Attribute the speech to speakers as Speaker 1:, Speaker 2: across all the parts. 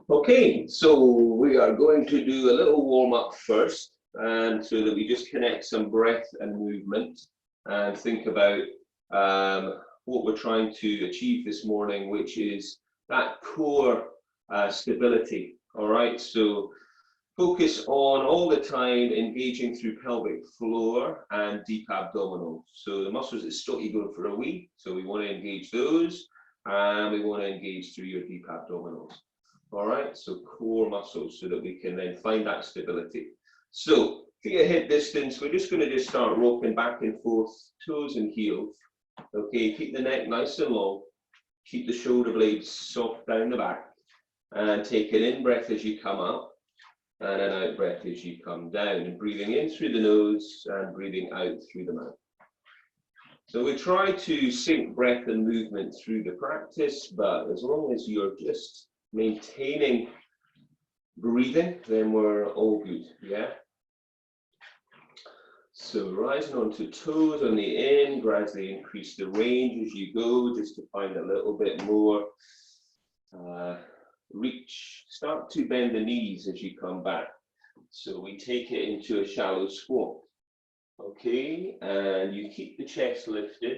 Speaker 1: Okay, so we are going to do a little warm up first, and so that we just connect some breath and movement and think about what we're trying to achieve this morning, which is that core stability. All right, so focus on all the time engaging through pelvic floor and deep abdominal. So the muscles that stop you going for a wee, so we want to engage those, and we want to engage through your deep abdominals. All right, so core muscles so that we can then find that stability. So feet at hip distance, we're just going to start rocking back and forth, toes and heels. Okay, keep the neck nice and long, keep the shoulder blades soft down the back, and take an in breath as you come up and an out breath as you come down, and breathing in through the nose and breathing out through the mouth. So we try to sync breath and movement through the practice, but as long as you're just maintaining breathing, then we're all good, yeah? So rising onto toes on the in, gradually increase the range as you go, just to find a little bit more reach. Start to bend the knees as you come back. So we take it into a shallow squat, okay? And you keep the chest lifted,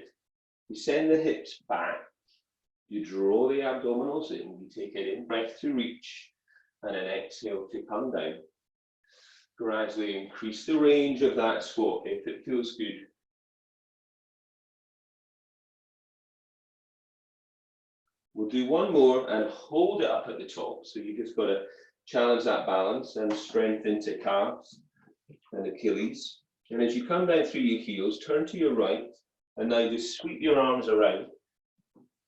Speaker 1: you send the hips back, you draw the abdominals in, you take an in breath to reach, and an exhale to come down. Gradually increase the range of that squat if it feels good. We'll do one more and hold it up at the top. So you just got to challenge that balance and strength into calves and Achilles. And as you come down through your heels, turn to your right, and now just sweep your arms around.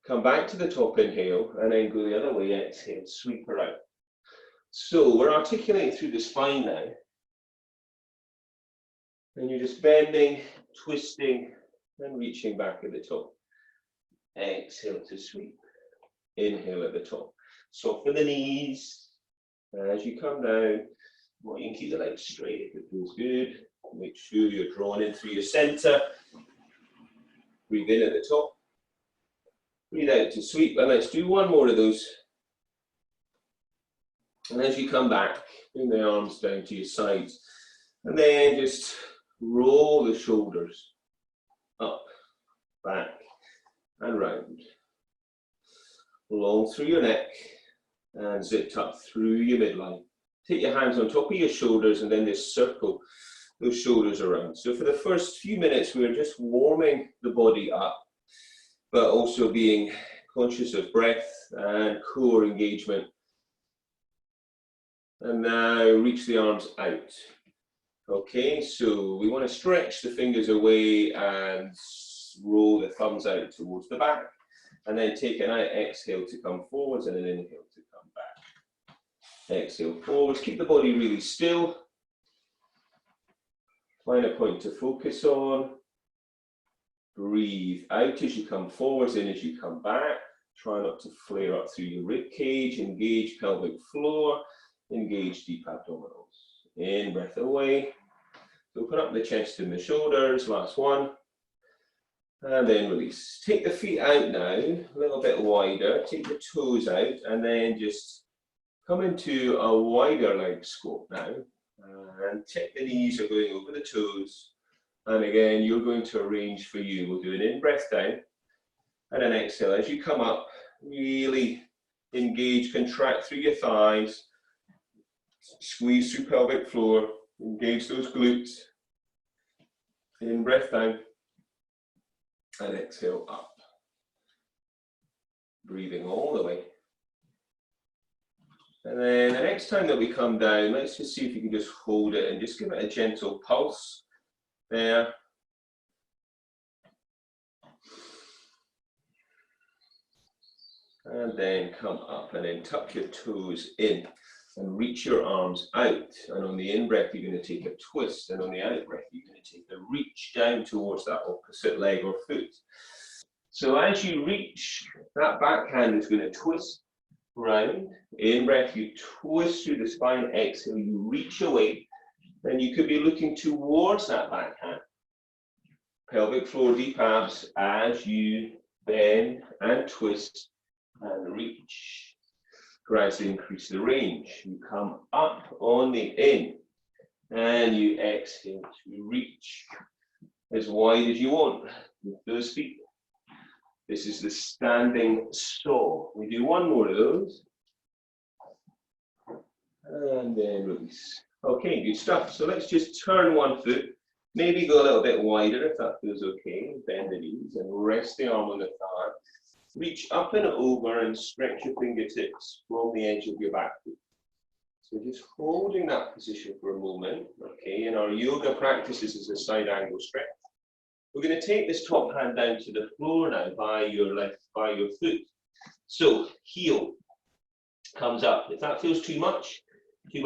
Speaker 1: Come back to the top, inhale, and then go the other way, exhale, sweep around. So we're articulating through the spine now. And you're just bending, twisting, and reaching back at the top. Exhale to sweep. Inhale at the top. Soften the knees. And as you come down, well, you can keep the legs straight if it feels good. Make sure you're drawn in through your center. Breathe in at the top. Breathe out to sweep, and let's do one more of those. And as you come back, bring the arms down to your sides, and then just roll the shoulders up, back, and round. Long through your neck, and zipped up through your midline. Take your hands on top of your shoulders, and then just circle those shoulders around. So for the first few minutes, we're just warming the body up, but also being conscious of breath and core engagement. And now reach the arms out. Okay, so we want to stretch the fingers away and roll the thumbs out towards the back. And then take an out exhale to come forwards and an inhale to come back. Exhale forwards, keep the body really still. Find a point to focus on. Breathe out as you come forwards, in as you come back. Try not to flare up through your rib cage. Engage pelvic floor. Engage deep abdominals. In, breath away. Open up the chest and the shoulders. Last one. And then release. Take the feet out now, a little bit wider. Take the toes out, and then just come into a wider leg squat now. And check the knees are going over the toes. And again, you're going to arrange for you. We'll do an in-breath down and an exhale. As you come up, really engage, contract through your thighs. Squeeze through pelvic floor. Engage those glutes. In-breath down. And exhale up. Breathing all the way. And then the next time that we come down, let's just see if you can just hold it and just give it a gentle pulse. There. And then come up and then tuck your toes in and reach your arms out. And on the in-breath, you're going to take a twist. And on the out-breath, you're going to take a reach down towards that opposite leg or foot. So as you reach, that backhand is going to twist round. In-breath, you twist through the spine. Exhale, you reach away. Then you could be looking towards that backhand. Pelvic floor, deep abs, as you bend and twist and reach. Gradually increase the range. You come up on the in and you exhale to reach as wide as you want with those feet. This is the standing saw. We do one more of those. And then release. Okay, good stuff. So let's just turn one foot, maybe go a little bit wider if that feels okay. Bend the knees and rest the arm on the thigh. Reach up and over and stretch your fingertips from the edge of your back foot. So just holding that position for a moment. Okay, in our yoga practice, this is a side angle stretch. We're going to take this top hand down to the floor now by your foot. So heel comes up. If that feels too much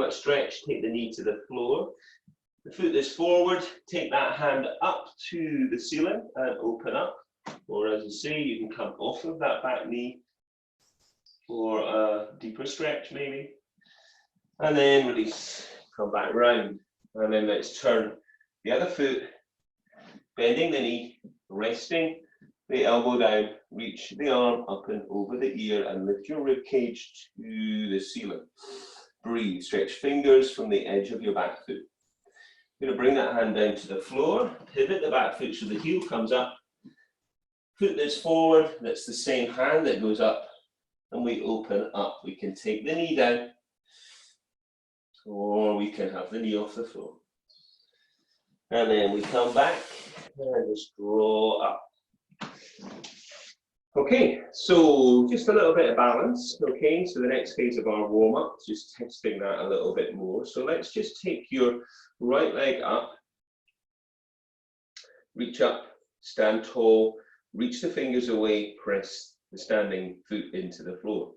Speaker 1: stretch, take the knee to the floor. The foot is forward, take that hand up to the ceiling and open up. Or as I say, you can come off of that back knee for a deeper stretch maybe. And then release, come back round. And then let's turn the other foot, bending the knee, resting the elbow down, reach the arm up and over the ear and lift your rib cage to the ceiling. Breathe, stretch fingers from the edge of your back foot. You're going to bring that hand down to the floor, pivot the back foot so the heel comes up. Foot that's forward, that's the same hand that goes up, and we open up. We can take the knee down, or we can have the knee off the floor. And then we come back and just draw up. Okay, so just a little bit of balance. Okay, so the next phase of our warm-up is just testing that a little bit more. So let's just take your right leg up, reach up, stand tall, reach the fingers away, press the standing foot into the floor.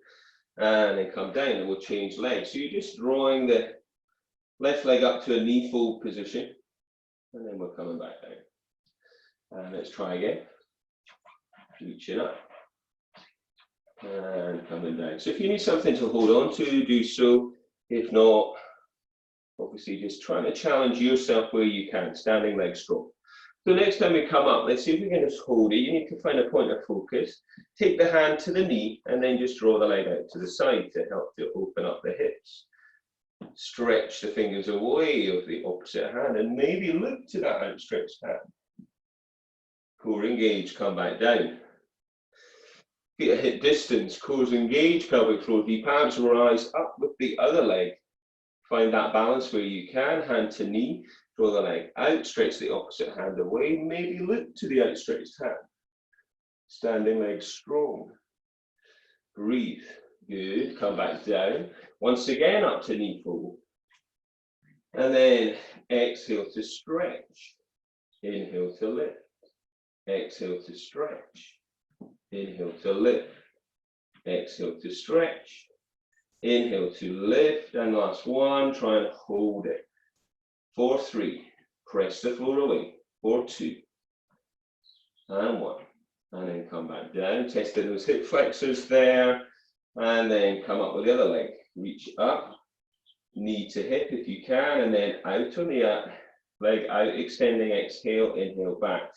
Speaker 1: And then come down and we'll change legs. So you're just drawing the left leg up to a knee fold position. And then we're coming back down. And let's try again. Reaching up. And coming down. So if you need something to hold on to, do so. If not, obviously just trying to challenge yourself where you can, standing leg strong. So next time we come up, let's see if we can just hold it. You need to find a point of focus. Take the hand to the knee and then just draw the leg out to the side to help to open up the hips. Stretch the fingers away of the opposite hand and maybe look to that outstretched hand. Core engage, come back down. Feet at hip distance, cores engage, pelvic floor deep, abs rise up with the other leg. Find that balance where you can, hand to knee, draw the leg out, stretch the opposite hand away, maybe look to the outstretched hand. Standing leg strong. Breathe, good, come back down. Once again up to knee fold. And then exhale to stretch. Inhale to lift. Exhale to stretch. Inhale to lift. Exhale to stretch. Inhale to lift. And last one, try and hold it. 4, 3. Press the floor away. 4, 2. And 1. And then come back down. Testing those hip flexors there. And then come up with the other leg. Reach up. Knee to hip if you can. And then out on the leg out. Extending. Exhale. Inhale back.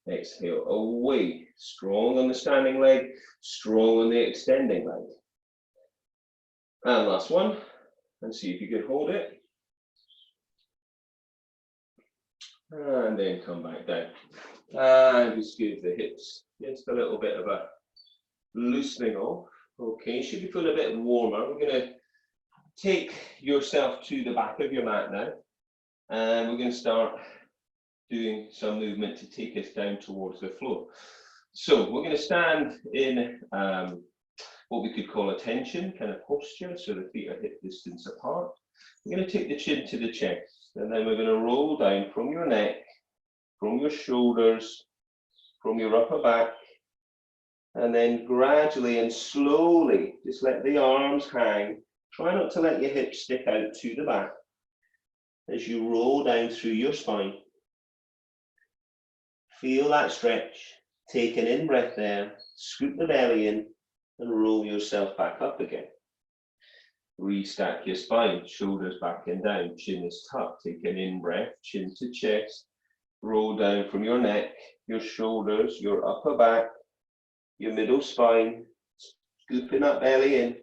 Speaker 1: Exhale away. Strong on the standing leg. Strong on the extending leg. And last one. And see if you can hold it. And then come back down. And just give the hips just a little bit of a loosening off. Okay, should be feeling a bit warmer. We're going to take yourself to the back of your mat now. And we're going to start doing some movement to take us down towards the floor. So we're going to stand in what we could call a tension kind of posture. So the feet are hip distance apart. We're going to take the chin to the chest. And then we're going to roll down from your neck, from your shoulders, from your upper back. And then gradually and slowly, just let the arms hang. Try not to let your hips stick out to the back as you roll down through your spine. Feel that stretch. Take an in-breath there. Scoop the belly in and roll yourself back up again. Restack your spine. Shoulders back and down. Chin is tucked. Take an in-breath. Chin to chest. Roll down from your neck, your shoulders, your upper back, your middle spine, scooping that belly in,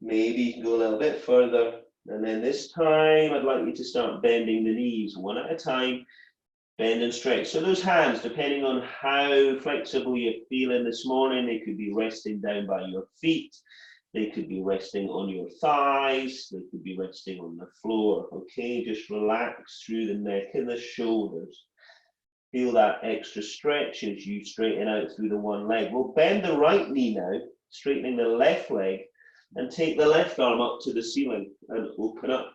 Speaker 1: Maybe you can go a little bit further. And then this time, I'd like you to start bending the knees one at a time. Bend and stretch. So those hands, depending on how flexible you're feeling this morning, they could be resting down by your feet. They could be resting on your thighs. They could be resting on the floor. Okay, just relax through the neck and the shoulders. Feel that extra stretch as you straighten out through the one leg. We'll bend the right knee now, straightening the left leg, and take the left arm up to the ceiling and open up.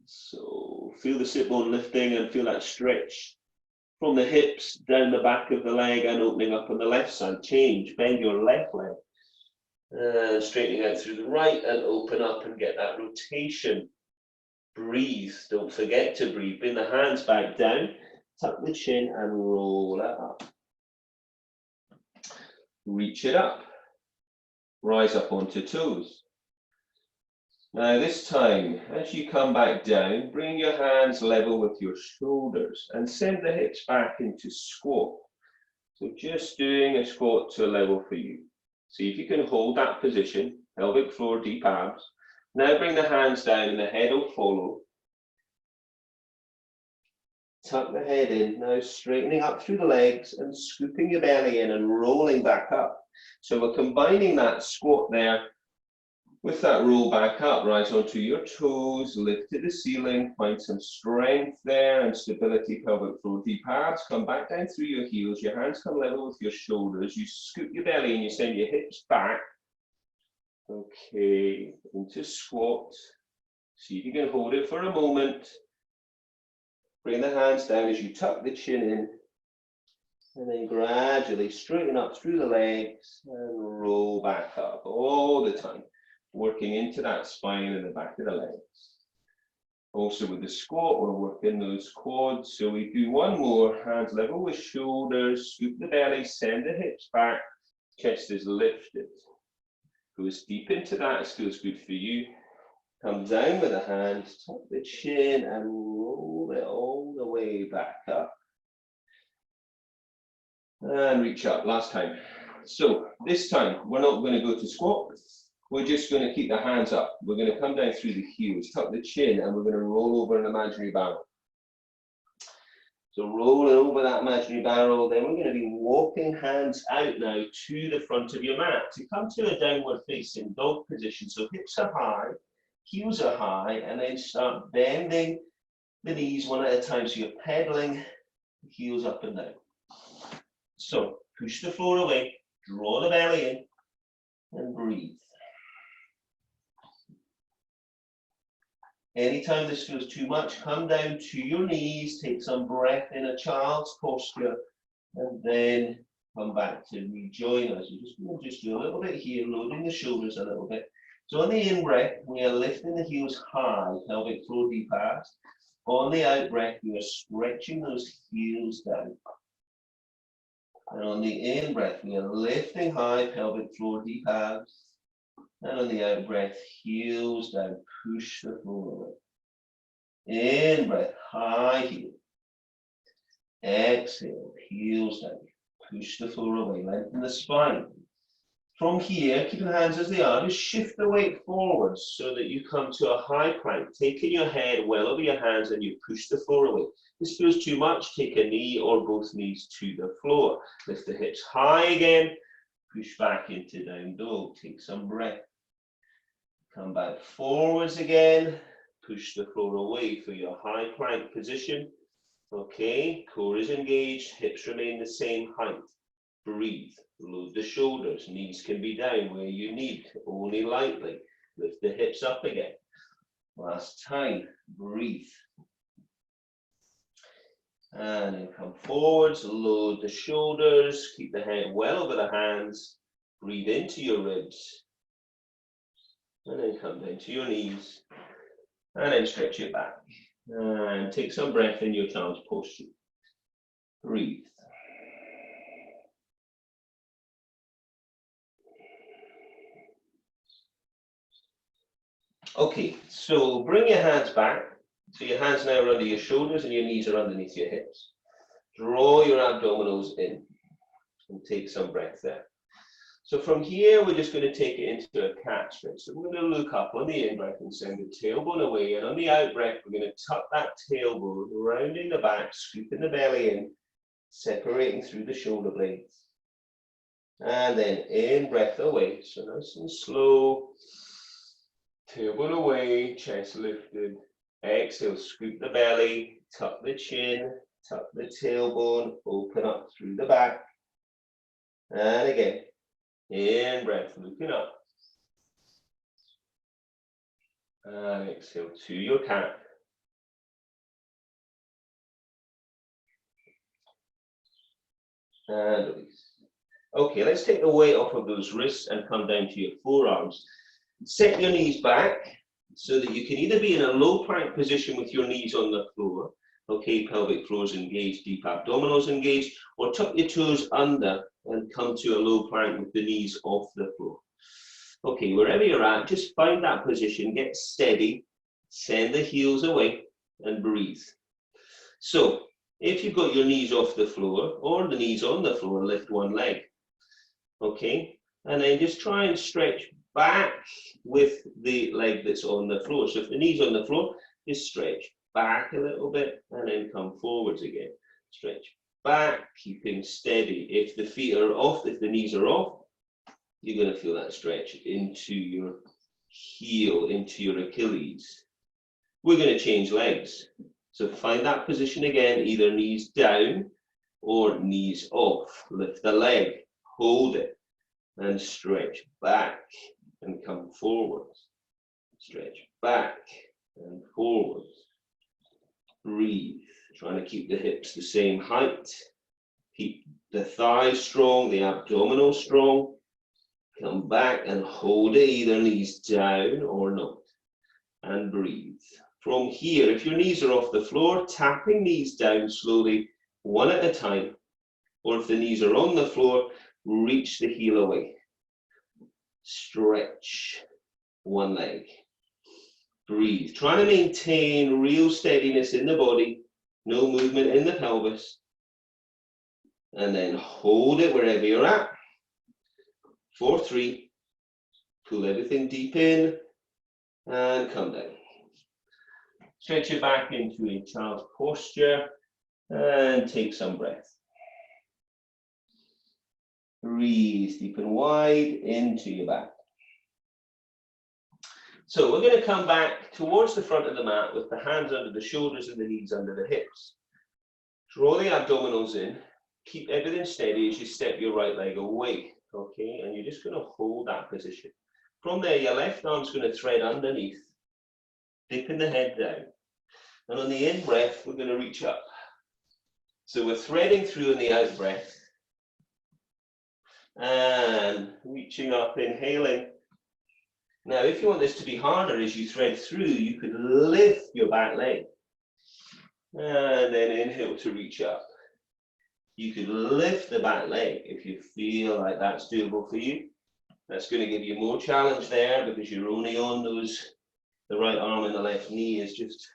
Speaker 1: So feel the sit bone lifting and feel that stretch from the hips down the back of the leg and opening up on the left side. Change, bend your left leg. Straightening out through the right and open up and get that rotation. Breathe, don't forget to breathe. Bring the hands back down, tuck the chin and roll it up. Reach it up. Rise up onto toes. Now this time, as you come back down, bring your hands level with your shoulders and send the hips back into squat. So just doing a squat to a level for you. See if you can hold that position, pelvic floor, deep abs. Now bring the hands down and the head will follow. Tuck the head in, now straightening up through the legs and scooping your belly in and rolling back up. So we're combining that squat there with that roll back up. Rise onto your toes, lift to the ceiling, find some strength there and stability, pelvic floor, deep abs. Come back down through your heels, your hands come level with your shoulders. You scoop your belly and you send your hips back. Okay, into squat. See if you can hold it for a moment. Bring the hands down as you tuck the chin in. And then gradually straighten up through the legs and roll back up all the time. Working into that spine and the back of the legs. Also with the squat, we're working those quads. So we do one more, hands level with shoulders, scoop the belly, send the hips back, chest is lifted. Goes deep into that, it feels good for you. Come down with the hands, tuck the chin and roll it all the way back up. And reach up, last time. So this time, we're not going to go to squat. We're just going to keep the hands up. We're going to come down through the heels, tuck the chin, and we're going to roll over an imaginary barrel. So rolling over that imaginary barrel, then we're going to be walking hands out now to the front of your mat to come to a downward facing dog position. So hips are high, heels are high, and then start bending the knees one at a time. So you're pedaling the heels up and down. So push the floor away, draw the belly in, and breathe. Anytime this feels too much, come down to your knees, take some breath in a child's posture, and then come back to rejoin us. We'll just do a little bit here, loading the shoulders a little bit. So on the in-breath, we are lifting the heels high, pelvic floor deep abs. On the out-breath, we are stretching those heels down. And on the in-breath, we are lifting high, pelvic floor deep abs. And on the out breath, heels down, push the floor away. In breath, high heel. Exhale, heels down, push the floor away, lengthen the spine. From here, keep the hands as they are, just shift the weight forwards so that you come to a high plank, taking your head well over your hands and you push the floor away. If this feels too much, take a knee or both knees to the floor. Lift the hips high again, push back into down dog, take some breath. Come back forwards again, push the floor away for your high plank position. Okay, core is engaged, hips remain the same height. Breathe, load the shoulders, knees can be down where you need, only lightly. Lift the hips up again. Last time, breathe. And then come forwards, load the shoulders, keep the head well over the hands. Breathe into your ribs. And then come down to your knees. And then stretch it back. And take some breath in your child's posture. Breathe. Okay, so bring your hands back. So your hands now are under your shoulders and your knees are underneath your hips. Draw your abdominals in and take some breath there. So from here, we're just going to take it into a cat stretch. So we're going to look up on the in-breath and send the tailbone away. And on the out-breath, we're going to tuck that tailbone, rounding the back, scooping the belly in, separating through the shoulder blades. And then in-breath away. So nice and slow. Tailbone away, chest lifted. Exhale, scoop the belly, tuck the chin, tuck the tailbone, open up through the back. And again. In breath, looking up. And exhale to your cat. And release. Okay, let's take the weight off of those wrists and come down to your forearms. Set your knees back so that you can either be in a low plank position with your knees on the floor, okay, pelvic floor is engaged, deep abdominals engaged, or tuck your toes under and come to a low plank with the knees off the floor. Okay, wherever you're at, just find that position, get steady, send the heels away, and breathe. So, if you've got your knees off the floor, or the knees on the floor, lift one leg. Okay, and then just try and stretch back with the leg that's on the floor. So if the knee's on the floor, just stretch back a little bit, and then come forwards again. Stretch back, keeping steady. If the feet are off, if the knees are off, you're going to feel that stretch into your heel, into your Achilles. We're going to change legs. So find that position again, either knees down or knees off. Lift the leg, hold it, and stretch back and come forwards. Stretch back and forwards. Breathe. Trying to keep the hips the same height. Keep the thighs strong, the abdominal strong. Come back and hold it, either knees down or not. And breathe. From here, if your knees are off the floor, tapping knees down slowly, one at a time. Or if the knees are on the floor, reach the heel away. Stretch one leg. Breathe. Trying to maintain real steadiness in the body, no movement in the pelvis. And then hold it wherever you're at. 4, 3. Pull everything deep in and come down. Stretch it back into a child's posture and take some breath. Breathe deep and wide into your back. So we're going to come back towards the front of the mat with the hands under the shoulders and the knees under the hips. Draw the abdominals in. Keep everything steady as you step your right leg away. Okay, and you're just going to hold that position. From there, your left arm's going to thread underneath, dipping the head down. And on the in-breath, we're going to reach up. So we're threading through in the out-breath. And reaching up, inhaling. Now, if you want this to be harder as you thread through, you could lift your back leg. And then inhale to reach up. You could lift the back leg if you feel like that's doable for you. That's going to give you more challenge there because you're only on those, the right arm and the left knee is just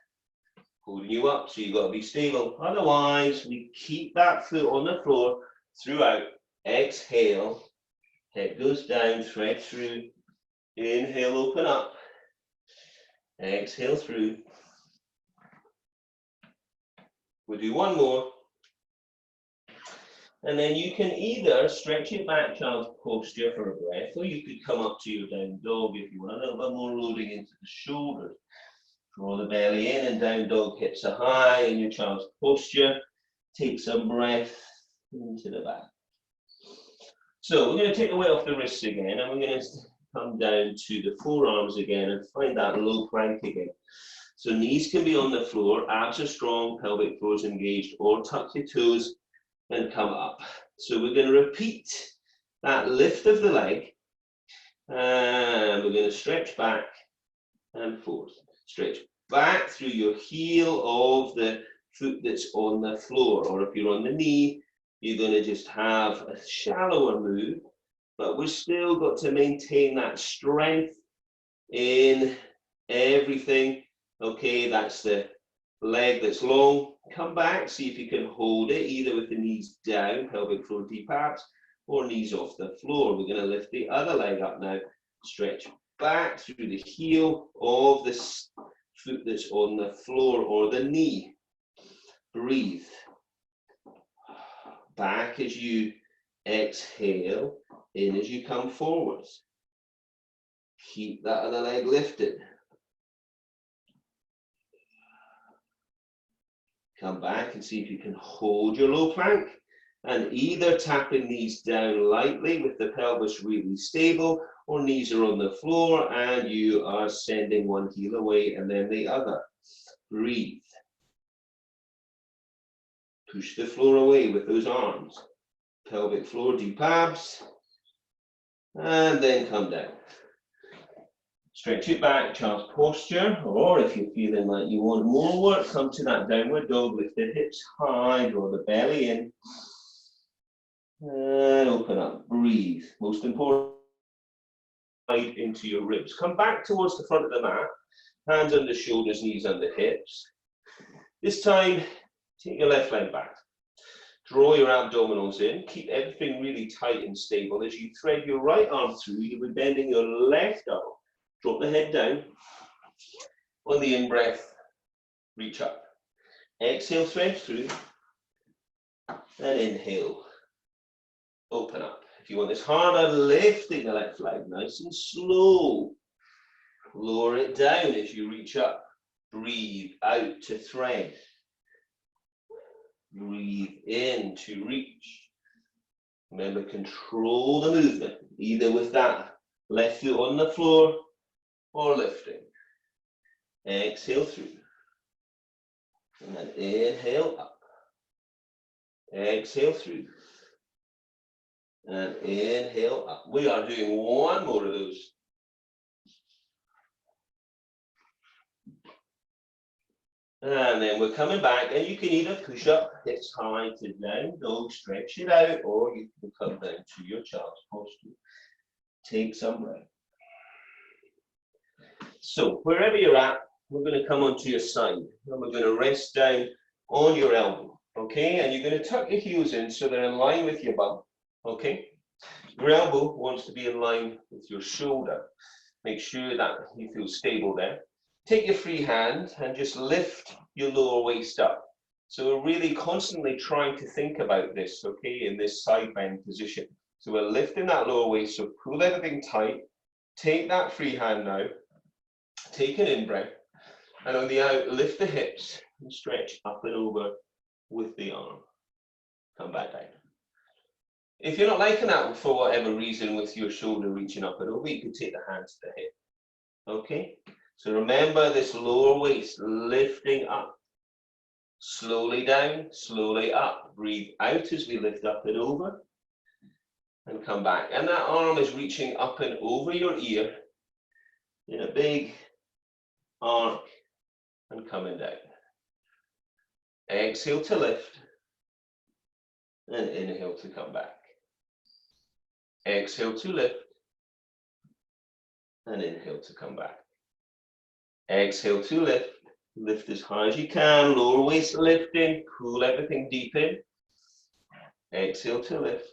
Speaker 1: holding you up, so you've got to be stable. Otherwise, we keep that foot on the floor throughout. Exhale, head goes down, thread through. Inhale, open up. Exhale through. We'll do one more. And then you can either stretch it back, child's posture for a breath, or you could come up to your down dog if you want a little bit more loading into the shoulders. Draw the belly in and down dog, hips are high in your child's posture. Take some breath into the back. So we're going to take the weight off the wrists again, and we're going to come down to the forearms again and find that low plank again. So knees can be on the floor, abs are strong, pelvic floor is engaged, or tuck your toes and come up. So we're going to repeat that lift of the leg, and we're going to stretch back and forth. Stretch back through your heel of the foot that's on the floor, or if you're on the knee, you're going to just have a shallower move, but we've still got to maintain that strength in everything. Okay, that's the leg that's long. Come back, see if you can hold it, either with the knees down, pelvic floor deep abs, or knees off the floor. We're going to lift the other leg up now. Stretch back through the heel of the foot that's on the floor or the knee. Breathe. Back as you exhale, in as you come forwards. Keep that other leg lifted. Come back and see if you can hold your low plank, and either tapping knees down lightly with the pelvis really stable, or knees are on the floor and you are sending one heel away and then the other. Breathe. Push the floor away with those arms. Pelvic floor, deep abs, and then come down. Stretch it back, child's posture, or if you're feeling like you want more work, come to that downward dog, lift the hips high, draw the belly in, and open up, breathe. Most important, slide into your ribs. Come back towards the front of the mat, hands under shoulders, knees under hips. This time, take your left leg back. Draw your abdominals in, keep everything really tight and stable. As you thread your right arm through, you'll be bending your left arm. Drop the head down. On the in-breath, reach up. Exhale, thread through. And inhale, open up. If you want this harder, lifting the left leg nice and slow. Lower it down as you reach up. Breathe out to thread. Breathe in to reach. Remember, control the movement, either with that left foot on the floor or lifting. Exhale through. And then inhale up. Exhale through. And inhale up. We are doing one more of those. And then we're coming back, and you can either push up, hips high to down dog, stretch it out, or you can come down to your child's posture. Take some breath. So wherever you're at, we're going to come onto your side, and we're going to rest down on your elbow, okay? And you're going to tuck your heels in so they're in line with your bum, okay? Your elbow wants to be in line with your shoulder. Make sure that you feel stable there. Take your free hand and just lift your lower waist up. So we're really constantly trying to think about this, okay, in this side bend position. So we're lifting that lower waist, so pull everything tight. Take that free hand now. Take an in-breath. And on the out, lift the hips and stretch up and over with the arm. Come back down. If you're not liking that for whatever reason with your shoulder reaching up and over, you can take the hands to the hip. Okay? So remember this lower waist lifting up. Slowly down, slowly up. Breathe out as we lift up and over. And come back. And that arm is reaching up and over your ear in a big arc and coming down. Exhale to lift. And inhale to come back. Exhale to lift. And inhale to come back. Exhale to lift. Lift as high as you can. Lower waist lifting. Pull everything deep in. Exhale to lift.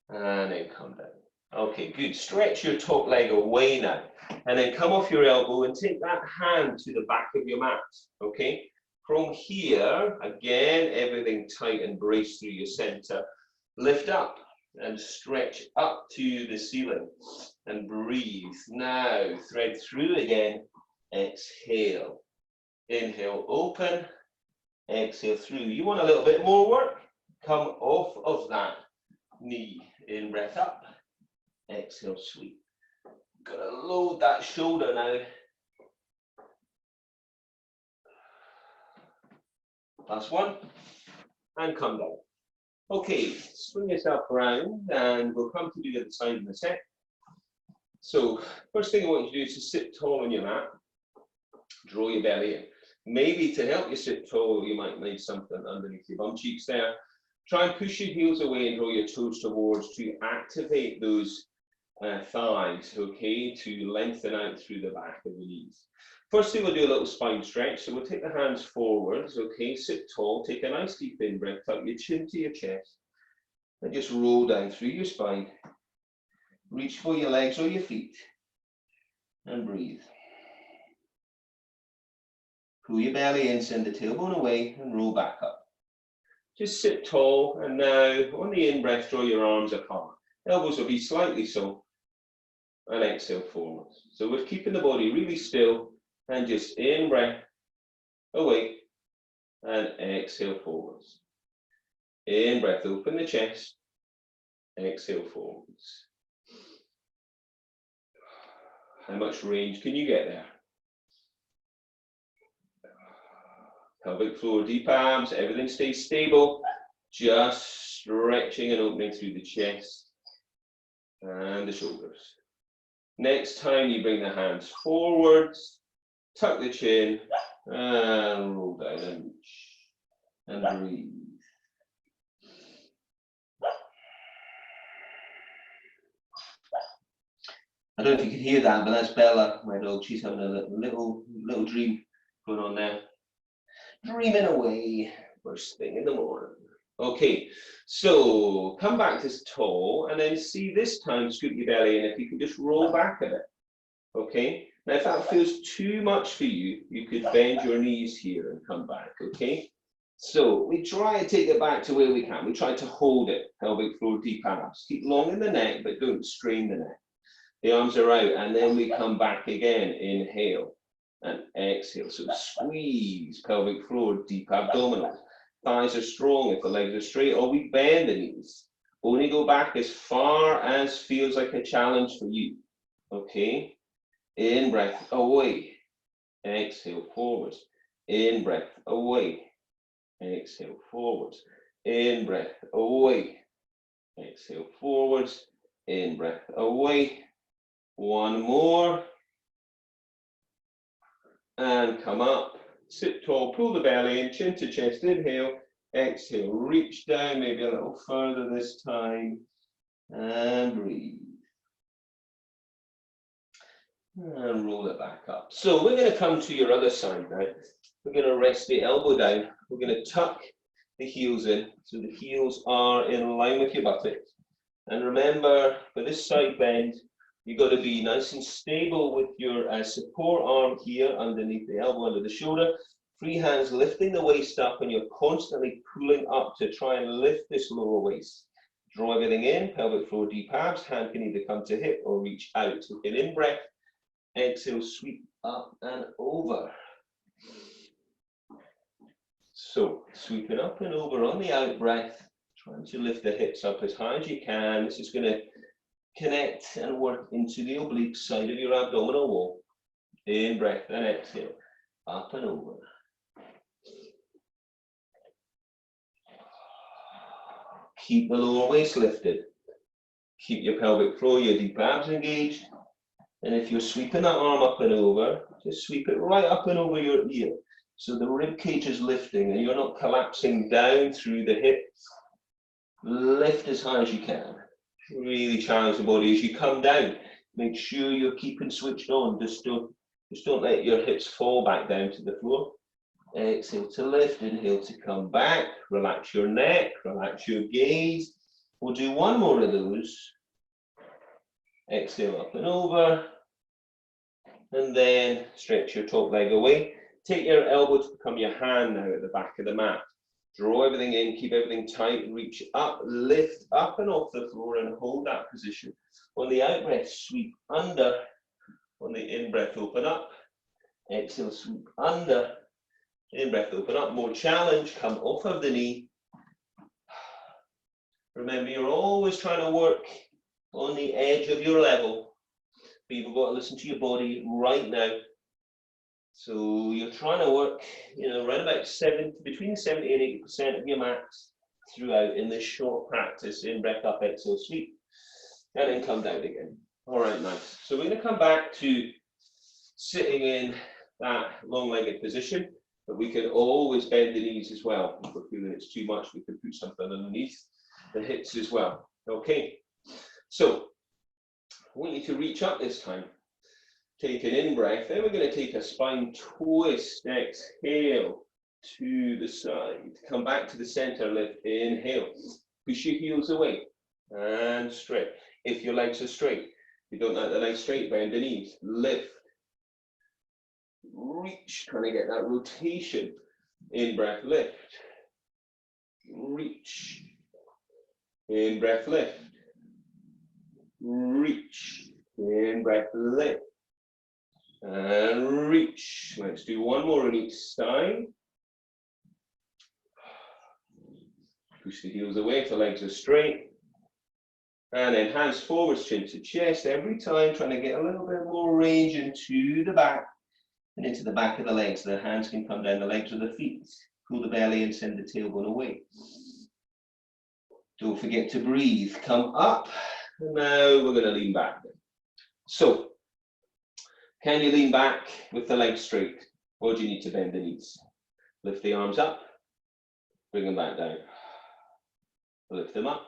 Speaker 1: And then come down. Okay, good. Stretch your top leg away now. And then come off your elbow and take that hand to the back of your mat. Okay? From here, again, everything tight and brace through your center. Lift up and stretch up to the ceiling. And breathe. Now, thread through again. Exhale. Inhale, open. Exhale through. You want a little bit more work? Come off of that knee. In breath up. Exhale, sweep. Gonna load that shoulder now. Last one. And come down. Okay, swing yourself around and we'll come to the other side in a sec. So, first thing I want you to do is to sit tall on your mat. Draw your belly in. Maybe to help you sit tall, you might need something underneath your bum cheeks there. Try and push your heels away and draw your toes towards to activate those thighs, okay, to lengthen out through the back of the knees. First thing, we'll do a little spine stretch. So we'll take the hands forwards, okay, sit tall, take a nice deep in breath, tuck your chin to your chest. And just roll down through your spine. Reach for your legs or your feet. And breathe. Pull your belly in, send the tailbone away, and roll back up. Just sit tall, and now on the in-breath, draw your arms apart. Elbows will be slightly so, and exhale forwards. So we're keeping the body really still, and just in-breath, away, and exhale forwards. In-breath, open the chest, exhale forwards. How much range can you get there? Pelvic floor, deep abs, everything stays stable. Just stretching and opening through the chest and the shoulders. Next time you bring the hands forwards, tuck the chin and roll down and reach and breathe. I don't know if you can hear that, but that's Bella, my dog. She's having a little dream going on there. Dreaming away first thing in the morning. Okay, so come back to tall, and then see this time scoop your belly in. If you can just roll back a bit. Okay, now if that feels too much for you, you could bend your knees here and come back. Okay, so we try and take it back to where we can. We try to hold it, pelvic floor deep abs. Keep long in the neck, but don't strain the neck. The arms are out, and then we come back again. Inhale and exhale. So squeeze pelvic floor, deep abdominals. Thighs are strong if the legs are straight, or we bend the knees. Only go back as far as feels like a challenge for you. Okay. In breath, away. Exhale forwards. In breath, away. Exhale forwards. In breath, away. Exhale forwards. In breath, away. One more. And come up. Sit tall, pull the belly in, chin to chest, inhale. Exhale, reach down maybe a little further this time. And breathe. And roll it back up. So we're going to come to your other side now. We're going to rest the elbow down. We're going to tuck the heels in. So the heels are in line with your buttocks. And remember, for this side bend, you've got to be nice and stable with your support arm here underneath the elbow, under the shoulder. Free hands lifting the waist up, and you're constantly pulling up to try and lift this lower waist. Draw everything in, pelvic floor deep abs. Hand can either come to hip or reach out. Take an in-breath. Exhale, sweep up and over. So, sweeping up and over on the out breath. Trying to lift the hips up as high as you can. This is going to connect and work into the oblique side of your abdominal wall. In breath and exhale, up and over. Keep the lower waist lifted. Keep your pelvic floor, your deep abs engaged. And if you're sweeping that arm up and over, just sweep it right up and over your ear. So the rib cage is lifting and you're not collapsing down through the hips. Lift as high as you can. Really challenge the body as you come down. Make sure you're keeping switched on. Just don't let your hips fall back down to the floor. Exhale to lift, inhale to come back. Relax your neck, relax your gaze. We'll do one more of those. Exhale up and over. And then stretch your top leg away. Take your elbow to become your hand now at the back of the mat. Draw everything in, keep everything tight, reach up, lift up and off the floor and hold that position. On the out breath, sweep under. On the in breath, open up. Exhale, sweep under. In breath, open up. More challenge, come off of the knee. Remember, you're always trying to work on the edge of your level, but you've got to listen to your body right now. So you're trying to work, around about between 70 and 80% of your max throughout in this short practice. In breath up, exhale, sweep, and then come down again. All right, nice. So we're going to come back to sitting in that long-legged position, but we can always bend the knees as well. If we're feeling it's too much, we can put something underneath the hips as well. Okay, so I want you to reach up this time. Take an in-breath, then we're going to take a spine twist, exhale to the side. Come back to the center, lift, inhale. Push your heels away and straight. If your legs are straight, you don't like the legs straight, bend the knees, lift, reach, trying to get that rotation. In breath, lift, reach, in breath, lift, reach, in breath, lift, and reach. Let's do one more on each side. Push the heels away if the legs are straight. And then hands forwards, chin to chest every time, trying to get a little bit more range into the back and into the back of the legs. The hands can come down the legs of the feet. Pull the belly and send the tailbone away. Don't forget to breathe. Come up. And now we're going to lean back. So, can you lean back with the legs straight? Or do you need to bend the knees? Lift the arms up. Bring them back down. Lift them up.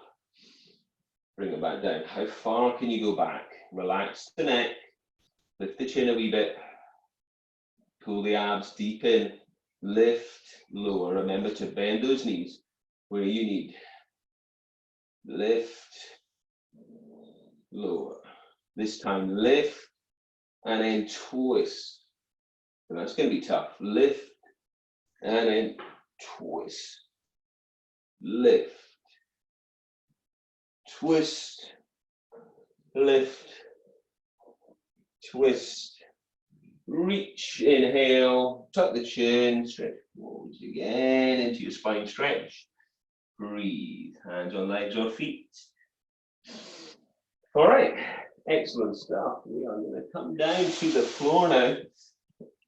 Speaker 1: Bring them back down. How far can you go back? Relax the neck. Lift the chin a wee bit. Pull the abs deep in. Lift, lower. Remember to bend those knees where you need. Lift, lower. This time lift and then twist. And that's going to be tough. Lift and then twist. Lift. Twist, lift, twist, reach, inhale, tuck the chin, stretch forwards again into your spine stretch. Breathe, hands on legs or feet. All right, excellent stuff. We are going to come down to the floor now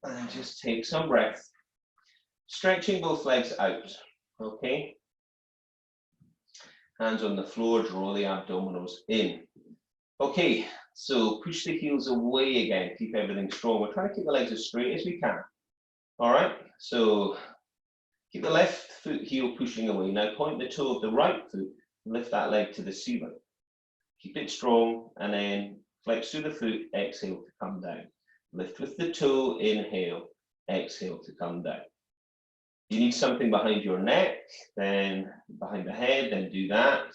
Speaker 1: and just take some breath. Stretching both legs out, okay? Hands on the floor, draw the abdominals in. Okay, so push the heels away again, keep everything strong. We're trying to keep the legs as straight as we can. All right, so keep the left foot heel pushing away. Now point the toe of the right foot and lift that leg to the ceiling. Keep it strong and then flex through the foot, exhale to come down. Lift with the toe, inhale, exhale to come down. You need something behind your neck, then behind the head, then do that.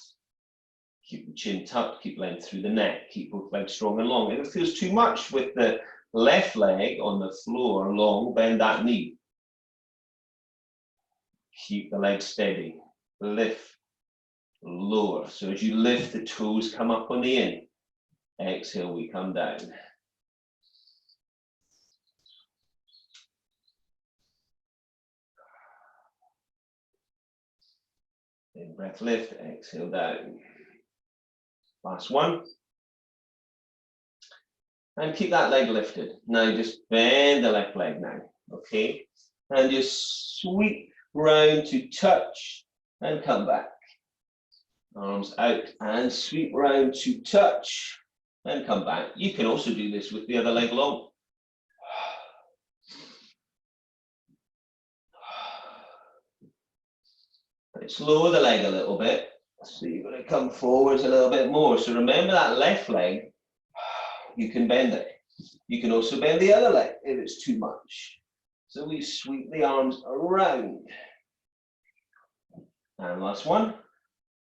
Speaker 1: Keep the chin tucked, keep length through the neck, keep both legs strong and long. If it feels too much with the left leg on the floor long, bend that knee. Keep the leg steady. Lift, lower. So as you lift, the toes come up on the in. Exhale, we come down. In breath, lift, exhale down. Last one. And keep that leg lifted. Now just bend the left leg now, okay? And just sweep round to touch and come back. Arms out and sweep round to touch and come back. You can also do this with the other leg long. Let's lower the leg a little bit. So you're going to come forwards a little bit more. So remember that left leg, you can bend it. You can also bend the other leg if it's too much. So we sweep the arms around. And last one.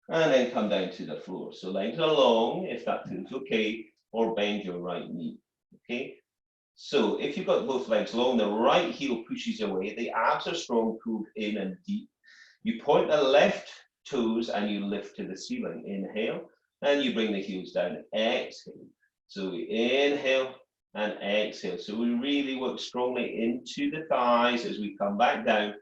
Speaker 1: And then come down to the floor. So legs are long, if that feels okay, or bend your right knee, okay? So if you've got both legs long, the right heel pushes away, the abs are strong, pulled in and deep. You point the left toes and you lift to the ceiling. Inhale, and you bring the heels down. Exhale. So we inhale and exhale. So we really work strongly into the thighs as we come back down.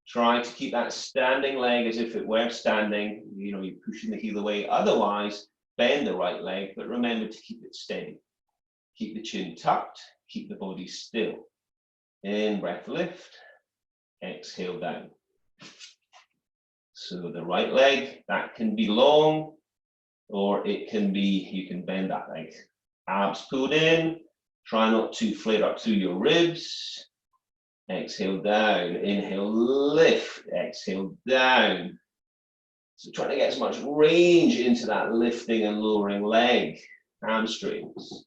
Speaker 1: Try to keep that standing leg as if it were standing. You know, you're pushing the heel away. Otherwise, bend the right leg, but remember to keep it steady. Keep the chin tucked, keep the body still. In breath, lift, exhale down. So the right leg, that can be long, or it can be, you can bend that leg. Abs pulled in, try not to flare up through your ribs. Exhale down, inhale, lift, exhale down. So trying to get as much range into that lifting and lowering leg, hamstrings.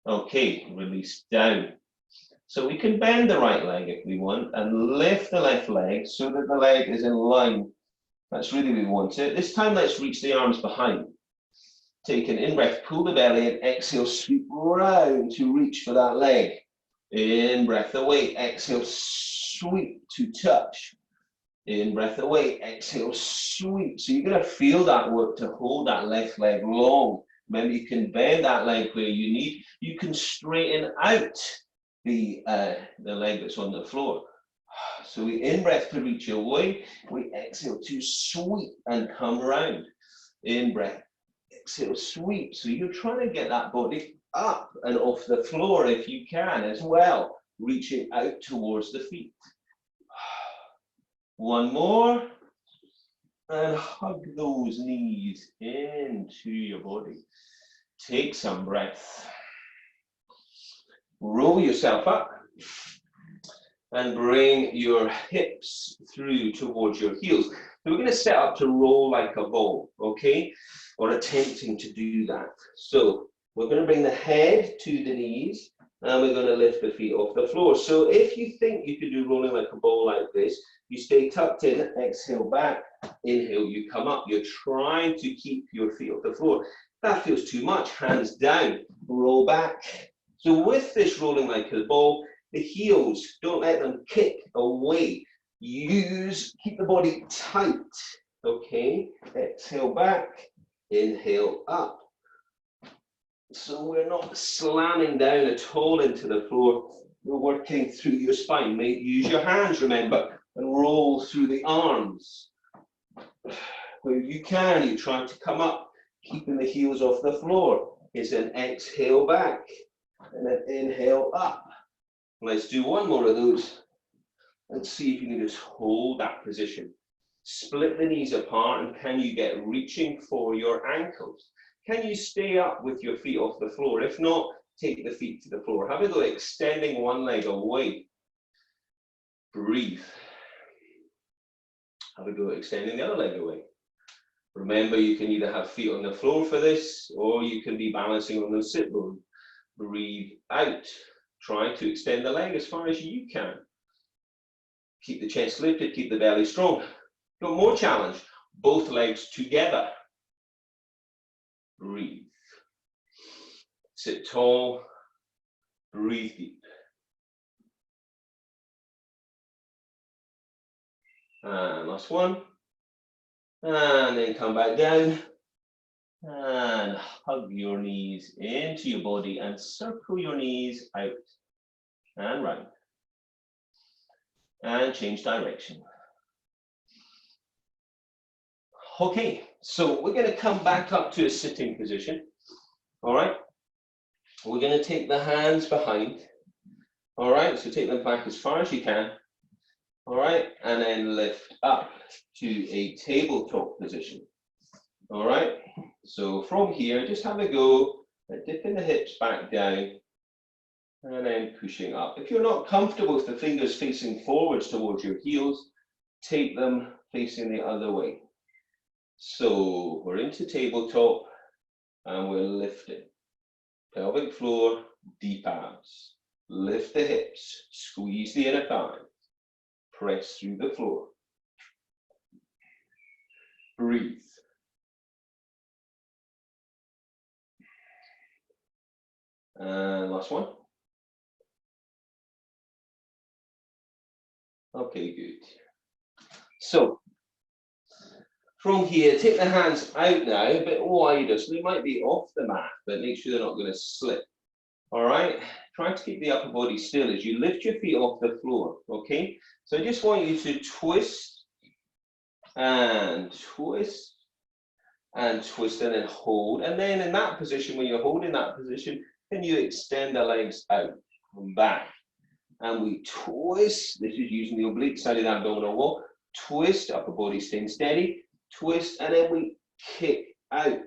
Speaker 1: Okay, release down. So we can bend the right leg if we want and lift the left leg so that the leg is in line. That's really what we want it. This time, let's reach the arms behind. Take an in-breath, pull the belly, and exhale, sweep round to reach for that leg. In-breath away, exhale, sweep to touch. In-breath away, exhale, sweep. So you're going to feel that work to hold that left leg long. Remember, you can bend that leg where you need. You can straighten out the leg that's on the floor. So we in-breath to reach away. We exhale to sweep and come round. In-breath, exhale, sweep. So you're trying to get that body up and off the floor if you can as well, reaching out towards the feet. One more, and hug those knees into your body. Take some breath. Roll yourself up and bring your hips through towards your heels. So we're going to set up to roll like a ball, okay? Or attempting to do that. So we're going to bring the head to the knees and we're going to lift the feet off the floor. So if you think you can do rolling like a ball like this, you stay tucked in, exhale back, inhale, you come up. You're trying to keep your feet off the floor. That feels too much, hands down, roll back. So with this rolling like a ball, the heels, don't let them kick away. Keep the body tight, okay? Exhale back, inhale up. So we're not slamming down at all into the floor. We're working through your spine. Use your hands, remember, and roll through the arms. Where you can, you try to come up, keeping the heels off the floor. It's an exhale back and an inhale up. Let's do one more of those and see if you can just hold that position. Split the knees apart, and can you get reaching for your ankles? Can you stay up with your feet off the floor? If not, take the feet to the floor. Have a go extending one leg away. Breathe. Have a go extending the other leg away. Remember, you can either have feet on the floor for this, or you can be balancing on the sit bone. Breathe out. Try to extend the leg as far as you can. Keep the chest lifted, keep the belly strong. Got more challenge. Both legs together. Breathe. Sit tall. Breathe deep. And last one. And then come back down. And hug your knees into your body and circle your knees out and round. And change direction. Okay, so we're going to come back up to a sitting position. All right. We're going to take the hands behind. All right, so take them back as far as you can. All right, and then lift up to a tabletop position. All right, so from here, just have a go at dipping the hips back down and then pushing up. If you're not comfortable with the fingers facing forwards towards your heels, take them facing the other way. So we're into tabletop and we're lifting. Pelvic floor, deep abs. Lift the hips, squeeze the inner thigh. Press through the floor. Breathe. And last one. Okay, good. So, from here, take the hands out now, a bit wider, so they might be off the mat, but make sure they're not going to slip. All right? Try to keep the upper body still as you lift your feet off the floor, okay? So I just want you to twist and twist and twist and then hold. And then in that position, when you're holding that position, then you extend the legs out and back. And we twist. This is using the oblique side of the abdominal wall. Twist, upper body staying steady. Twist, and then we kick out.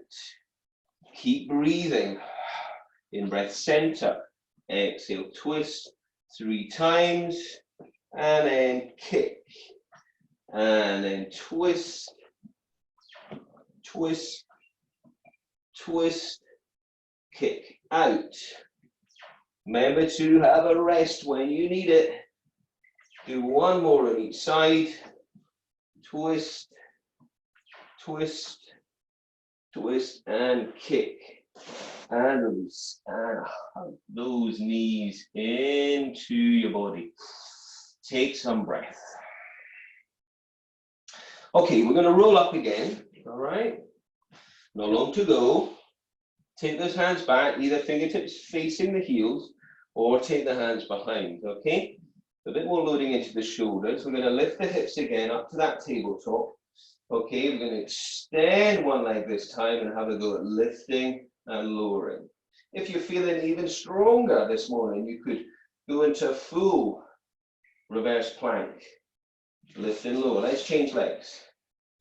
Speaker 1: Keep breathing. In breath center. Exhale, twist 3 times. And then kick. And then twist. Twist. Twist. Kick out. Remember to have a rest when you need it. Do one more on each side. Twist, twist, twist, and kick. And release. And hug those knees into your body. Take some breath. Okay, we're going to roll up again. All right. Not long to go. Take those hands back, either fingertips facing the heels or take the hands behind, okay? A bit more loading into the shoulders. We're going to lift the hips again up to that tabletop. Okay, we're going to extend one leg this time and have a go at lifting and lowering. If you're feeling even stronger this morning, you could go into a full reverse plank. Lift and lower. Let's change legs.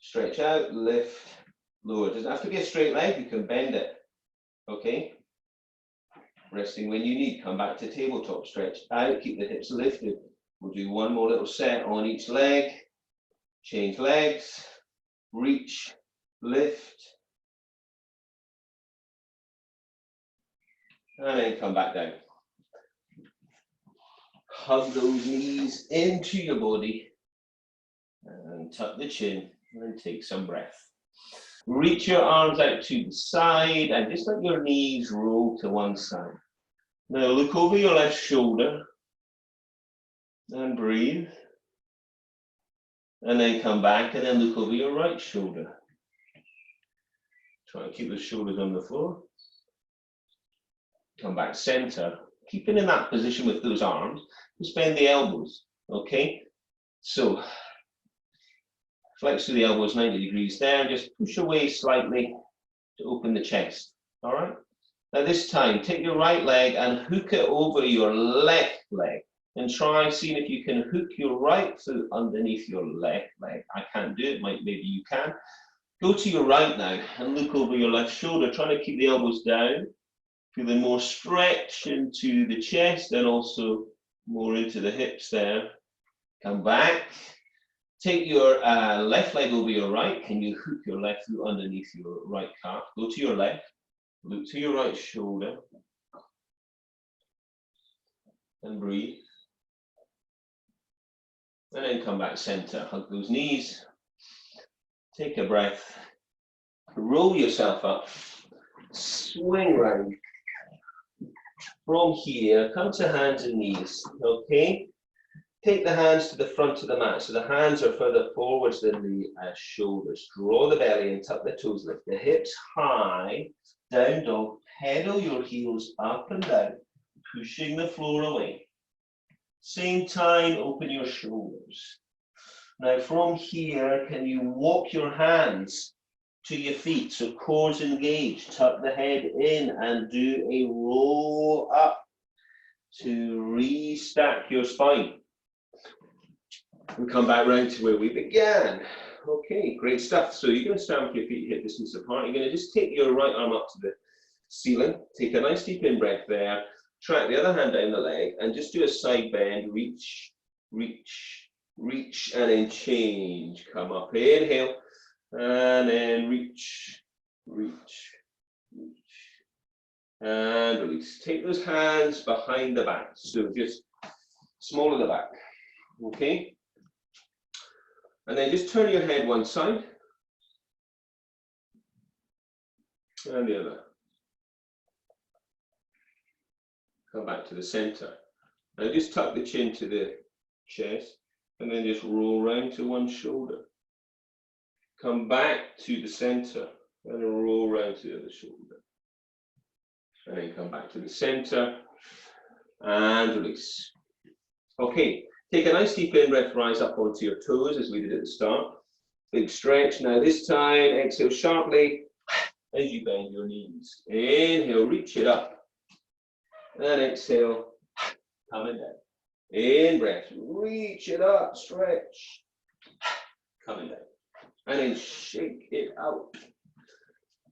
Speaker 1: Stretch out, lift, lower. It doesn't have to be a straight leg, you can bend it. Okay? Resting when you need. Come back to tabletop. Stretch out, keep the hips lifted. We'll do one more little set on each leg. Change legs. Reach, lift. And then come back down. Hug those knees into your body. And tuck the chin and take some breath. Reach your arms out to the side and just let your knees roll to one side. Now look over your left shoulder and breathe. And then come back and then look over your right shoulder. Try and keep the shoulders on the floor. Come back center. Keeping in that position with those arms, just bend the elbows, okay? So, flex through the elbows 90 degrees there, just push away slightly to open the chest, all right? Now this time, take your right leg and hook it over your left leg and try seeing if you can hook your right foot underneath your left leg. I can't do it, maybe you can. Go to your right now and look over your left shoulder, trying to keep the elbows down, feeling more stretch into the chest and also more into the hips there. Come back. Take your left leg over your right. Can you hook your left foot underneath your right calf? Go to your left. Look to your right shoulder. And breathe. And then come back center. Hug those knees. Take a breath. Roll yourself up. Swing round. From here, come to hands and knees. Okay? Take the hands to the front of the mat, so the hands are further forwards than the shoulders. Draw the belly and tuck the toes, lift the hips high, down dog, pedal your heels up and down, pushing the floor away. Same time, open your shoulders. Now from here, can you walk your hands to your feet, so cores engaged, tuck the head in and do a roll up to restack your spine. And come back round to where we began. Okay, great stuff. So you're going to stand with your feet hip distance apart. You're going to just take your right arm up to the ceiling. Take a nice deep in breath there. Track the other hand down the leg and just do a side bend. Reach, reach, reach, and then change. Come up, inhale, and then reach, reach, reach, and release. Take those hands behind the back. So just smaller the back. Okay? And then just turn your head one side and the other. Come back to the center. Now just tuck the chin to the chest and then just roll round to one shoulder. Come back to the center and roll round to the other shoulder. And then come back to the center and release. Okay. Take a nice deep in breath, rise up onto your toes as we did at the start. Big stretch. Now this time, exhale sharply as you bend your knees. Inhale, reach it up. And exhale, coming down. In breath, reach it up, stretch. Coming down. And then shake it out.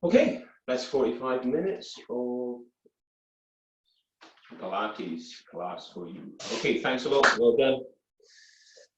Speaker 1: Okay, that's 45 minutes of Pilates class for you. Okay, thanks a lot. Well done.